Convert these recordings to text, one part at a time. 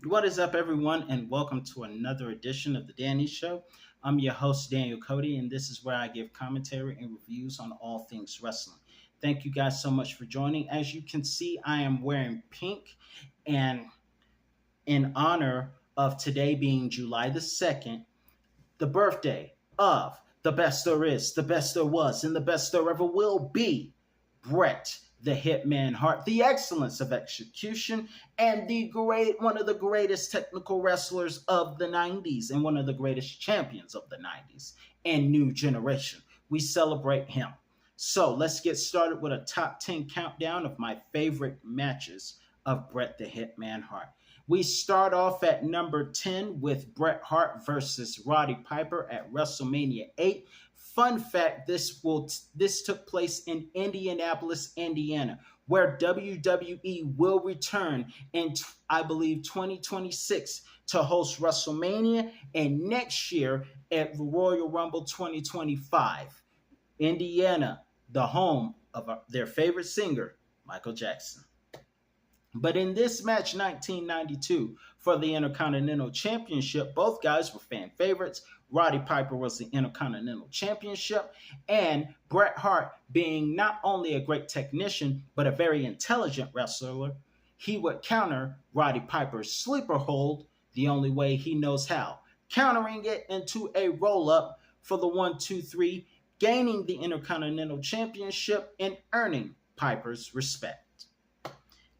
What is up, everyone, and welcome to another edition of The Danny Show. I'm your host, Daniel Cody, and this is where I give commentary and reviews on all things wrestling. Thank you guys so much for joining. As you can see, I am wearing pink, and in honor of today being July the 2nd, the birthday of the best there is, the best there was, and the best there ever will be, Bret the Hitman Hart, the excellence of execution, and one of the greatest technical wrestlers of the 90s, and one of the greatest champions of the 90s and new generation. We celebrate him. So let's get started with a top 10 countdown of my favorite matches of Bret the Hitman Hart. We start off at number 10 with Bret Hart versus Roddy Piper at WrestleMania 8. Fun fact, this took place in Indianapolis, Indiana, where WWE will return in, I believe, 2026 to host WrestleMania, and next year at Royal Rumble 2025. Indiana, the home of their favorite singer, Michael Jackson. But in this match, 1992, for the Intercontinental Championship, both guys were fan favorites. Roddy Piper was the Intercontinental Championship, and Bret Hart, being not only a great technician, but a very intelligent wrestler, he would counter Roddy Piper's sleeper hold the only way he knows how, countering it into a roll-up for the 1-2-3, gaining the Intercontinental Championship and earning Piper's respect.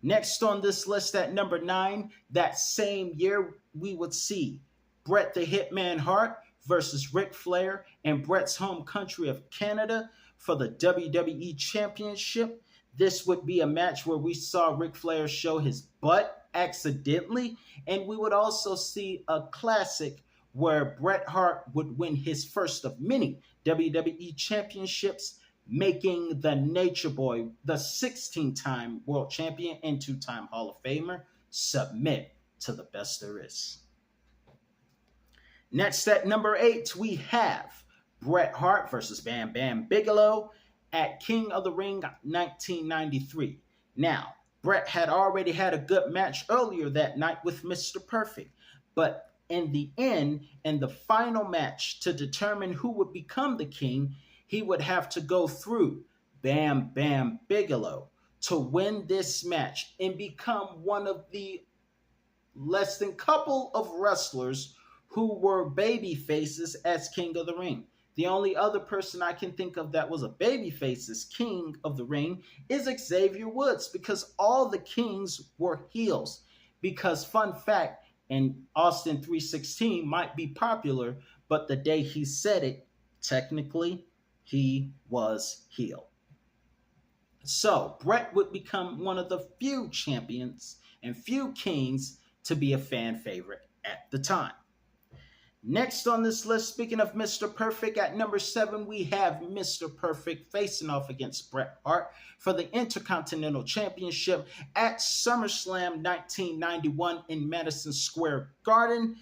Next on this list at number 9, that same year, we would see Bret the Hitman Hart versus Ric Flair in Bret's home country of Canada for the WWE Championship. This would be a match where we saw Ric Flair show his butt accidentally, and we would also see a classic where Bret Hart would win his first of many WWE Championships, making the Nature Boy, the 16-time world champion and 2-time Hall of Famer, submit to the best there is. Next at number 8, we have Bret Hart versus Bam Bam Bigelow at King of the Ring 1993. Now, Bret had already had a good match earlier that night with Mr. Perfect, but in the end, in the final match to determine who would become the king, he would have to go through Bam Bam Bigelow to win this match and become one of the less than couple of wrestlers who were baby faces as King of the Ring. The only other person I can think of that was a babyface as King of the Ring is Xavier Woods, because all the kings were heels. Because fun fact, and Austin 316 might be popular, but the day he said it, technically, he was heel. So Bret would become one of the few champions and few kings to be a fan favorite at the time. Next on this list, speaking of Mr. Perfect, at number 7, we have Mr. Perfect facing off against Bret Hart for the Intercontinental Championship at SummerSlam 1991 in Madison Square Garden.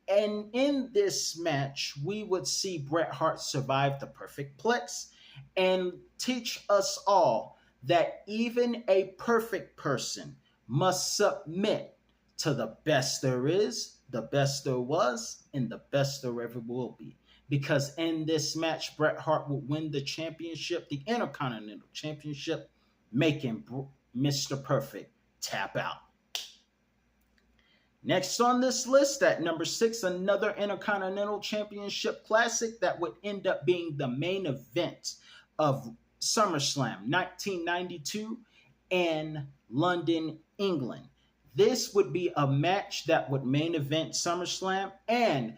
And in this match, we would see Bret Hart survive the Perfect Plex and teach us all that even a perfect person must submit to the best there is, the best there was, and the best there ever will be. Because in this match, Bret Hart would win the championship, the Intercontinental Championship, making Mr. Perfect tap out. Next on this list, at number 6, another Intercontinental Championship classic that would end up being the main event of SummerSlam 1992 in London, England. This would be a match that would main event SummerSlam, and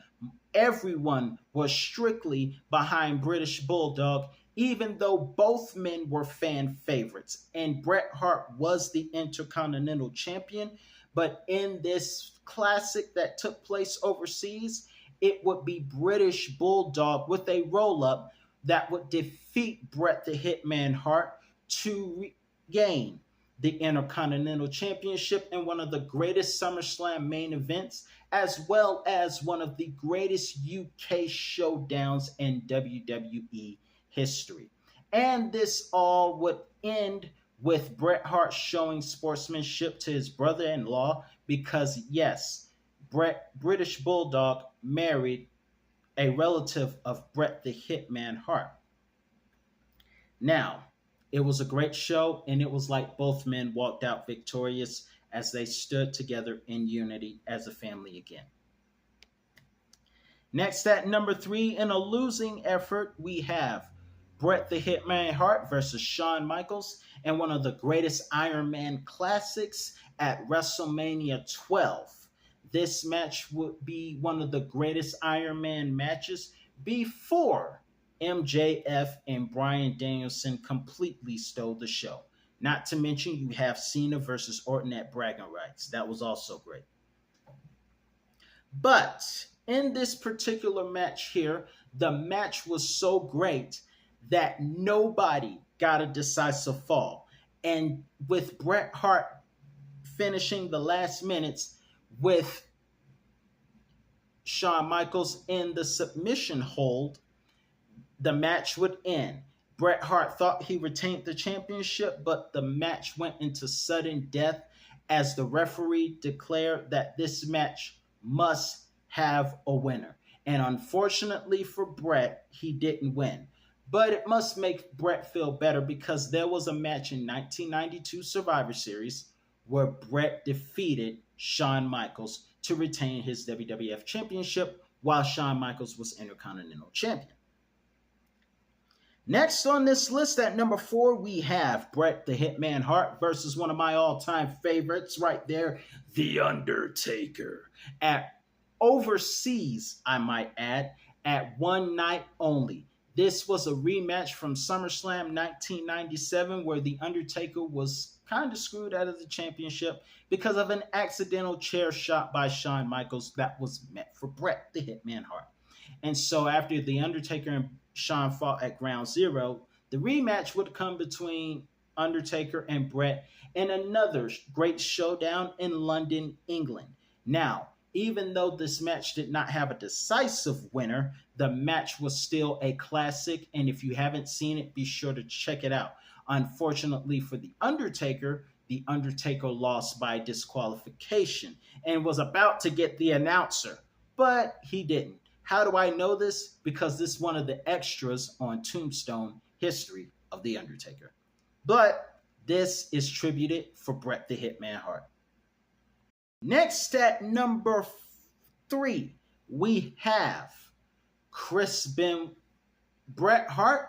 everyone was strictly behind British Bulldog, even though both men were fan favorites. And Bret Hart was the Intercontinental Champion, but in this classic that took place overseas, it would be British Bulldog with a roll-up that would defeat Bret the Hitman Hart to regain the Intercontinental Championship in one of the greatest SummerSlam main events, as well as one of the greatest UK showdowns in WWE history. And this all would end with Bret Hart showing sportsmanship to his brother-in-law, because, yes, British Bulldog married a relative of Bret the Hitman Hart. Now, it was a great show, and it was like both men walked out victorious as they stood together in unity as a family again. Next, at number 3, in a losing effort, we have Bret the Hitman Hart versus Shawn Michaels in one of the greatest Iron Man classics at WrestleMania 12. This match would be one of the greatest Iron Man matches before MJF and Bryan Danielson completely stole the show. Not to mention, you have Cena versus Orton at Bragging Rights. That was also great. But in this particular match here, the match was so great that nobody got a decisive fall. And with Bret Hart finishing the last minutes with Shawn Michaels in the submission hold, the match would end. Bret Hart thought he retained the championship, but the match went into sudden death as the referee declared that this match must have a winner. And unfortunately for Bret, he didn't win. But it must make Bret feel better because there was a match in 1992 Survivor Series where Bret defeated Shawn Michaels to retain his WWF Championship while Shawn Michaels was Intercontinental Champion. Next on this list at number 4, we have Bret the Hitman Hart versus one of my all-time favorites right there, The Undertaker. At overseas, I might add, at one night only. This was a rematch from SummerSlam 1997 where The Undertaker was kind of screwed out of the championship because of an accidental chair shot by Shawn Michaels that was meant for Bret the Hitman Hart. And so after The Undertaker and Shawn fought at Ground Zero, the rematch would come between Undertaker and Bret in another great showdown in London, England. Now, even though this match did not have a decisive winner, the match was still a classic, and if you haven't seen it, be sure to check it out. Unfortunately for The Undertaker lost by disqualification and was about to get the announcer, but he didn't. How do I know this? Because this is one of the extras on Tombstone History of The Undertaker. But this is tributed for Bret the Hitman Hart. Next at number 3, we have Bret Hart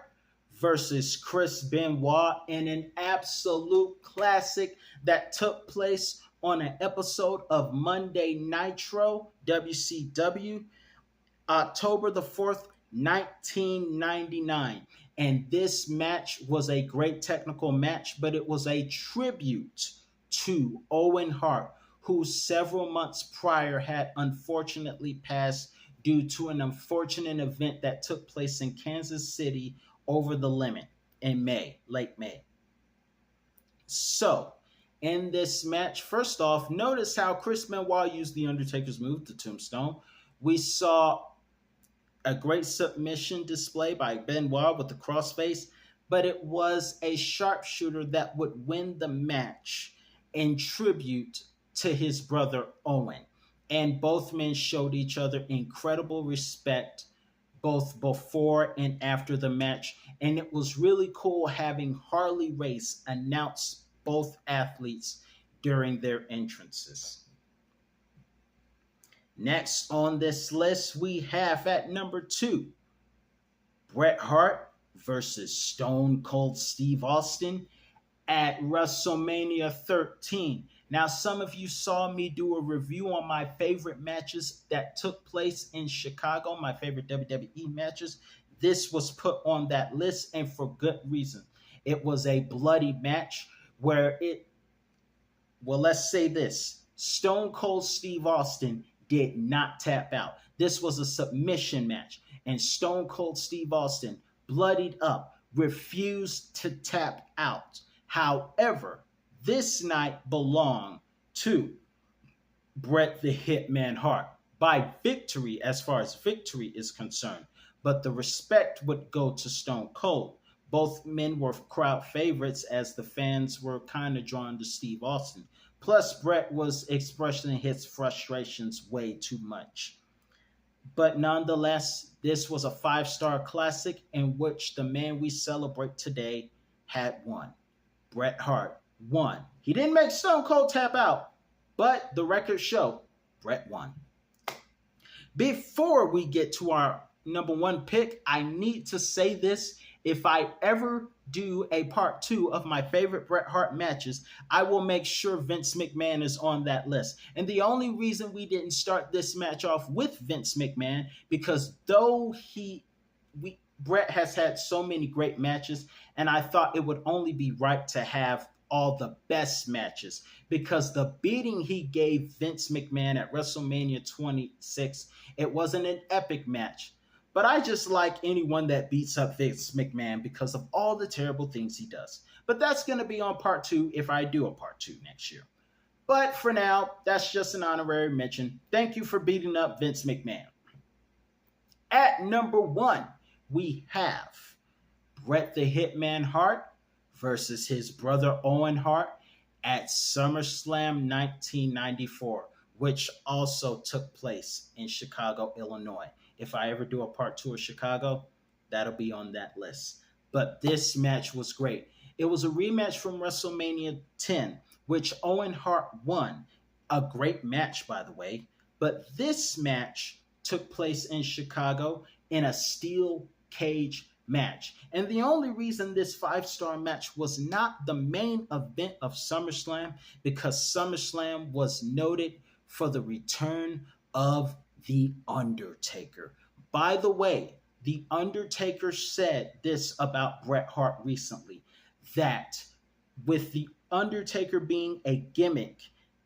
versus Chris Benoit in an absolute classic that took place on an episode of Monday Nitro, WCW, October the 4th, 1999. And this match was a great technical match, but it was a tribute to Owen Hart, who several months prior had unfortunately passed due to an unfortunate event that took place in Kansas City over the limit in late May. So, in this match, first off, notice how Chris Benoit used The Undertaker's move, the Tombstone. We saw a great submission display by Benoit with the crossface, but it was a sharpshooter that would win the match in tribute to his brother Owen. And both men showed each other incredible respect both before and after the match. And it was really cool having Harley Race announce both athletes during their entrances. Next on this list, we have at number 2, Bret Hart versus Stone Cold Steve Austin at WrestleMania 13. Now, some of you saw me do a review on my favorite matches that took place in Chicago, my favorite WWE matches. This was put on that list, and for good reason. It was a bloody match where let's say this, Stone Cold Steve Austin did not tap out. This was a submission match, and Stone Cold Steve Austin, bloodied up, refused to tap out. However, this night belonged to Bret the Hitman Hart by victory as far as victory is concerned. But the respect would go to Stone Cold. Both men were crowd favorites as the fans were kind of drawn to Steve Austin. Plus, Bret was expressing his frustrations way too much. But nonetheless, this was a five-star classic in which the man we celebrate today had won. Bret Hart won. He didn't make Stone Cold tap out, but the records show Bret won. Before we get to our number one pick, I need to say this. If I ever do a part two of my favorite Bret Hart matches, I will make sure Vince McMahon is on that list. And the only reason we didn't start this match off with Vince McMahon, because though Bret has had so many great matches, and I thought it would only be right to have all the best matches, because the beating he gave Vince McMahon at WrestleMania 26, it wasn't an epic match. But I just like anyone that beats up Vince McMahon because of all the terrible things he does. But that's going to be on part two if I do a part two next year. But for now, that's just an honorary mention. Thank you for beating up Vince McMahon. At number one, we have Bret the Hitman Hart versus his brother Owen Hart at SummerSlam 1994, which also took place in Chicago, Illinois. If I ever do a part two of Chicago, that'll be on that list. But this match was great. It was a rematch from WrestleMania 10, which Owen Hart won. A great match, by the way. But this match took place in Chicago in a steel cage match. And the only reason this five-star match was not the main event of SummerSlam, because SummerSlam was noted for the return of The Undertaker. By the way, The Undertaker said this about Bret Hart recently, that with The Undertaker being a gimmick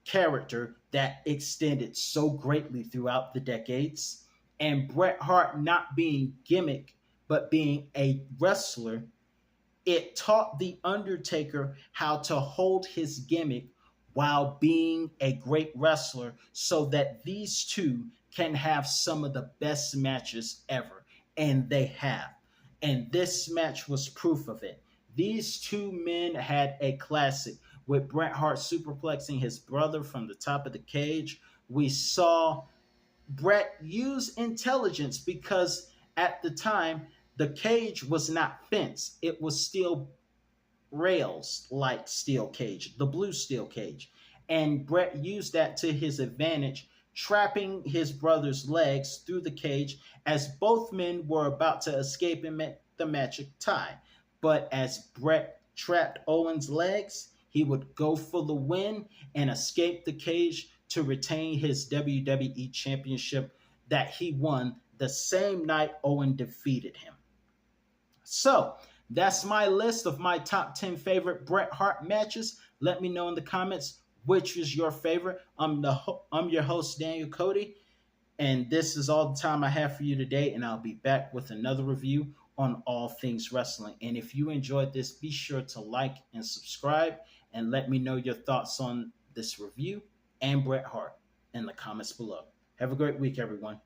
character that extended so greatly throughout the decades, and Bret Hart not being gimmick but being a wrestler, it taught The Undertaker how to hold his gimmick while being a great wrestler, so that these two can have some of the best matches ever. And they have. And this match was proof of it. These two men had a classic, with Bret Hart superplexing his brother from the top of the cage. We saw Bret use intelligence, because at the time, the cage was not fenced. It was steel rails like steel cage, the blue steel cage. And Bret used that to his advantage, trapping his brother's legs through the cage as both men were about to escape and make the magic tie. But as Bret trapped Owen's legs, he would go for the win and escape the cage to retain his WWE Championship that he won the same night Owen defeated him. So, that's my list of my top 10 favorite Bret Hart matches. Let me know in the comments which is your favorite. I'm your host, Daniel Cody, and this is all the time I have for you today, and I'll be back with another review on all things wrestling. And if you enjoyed this, be sure to like and subscribe, and let me know your thoughts on this review and Bret Hart in the comments below. Have a great week, everyone.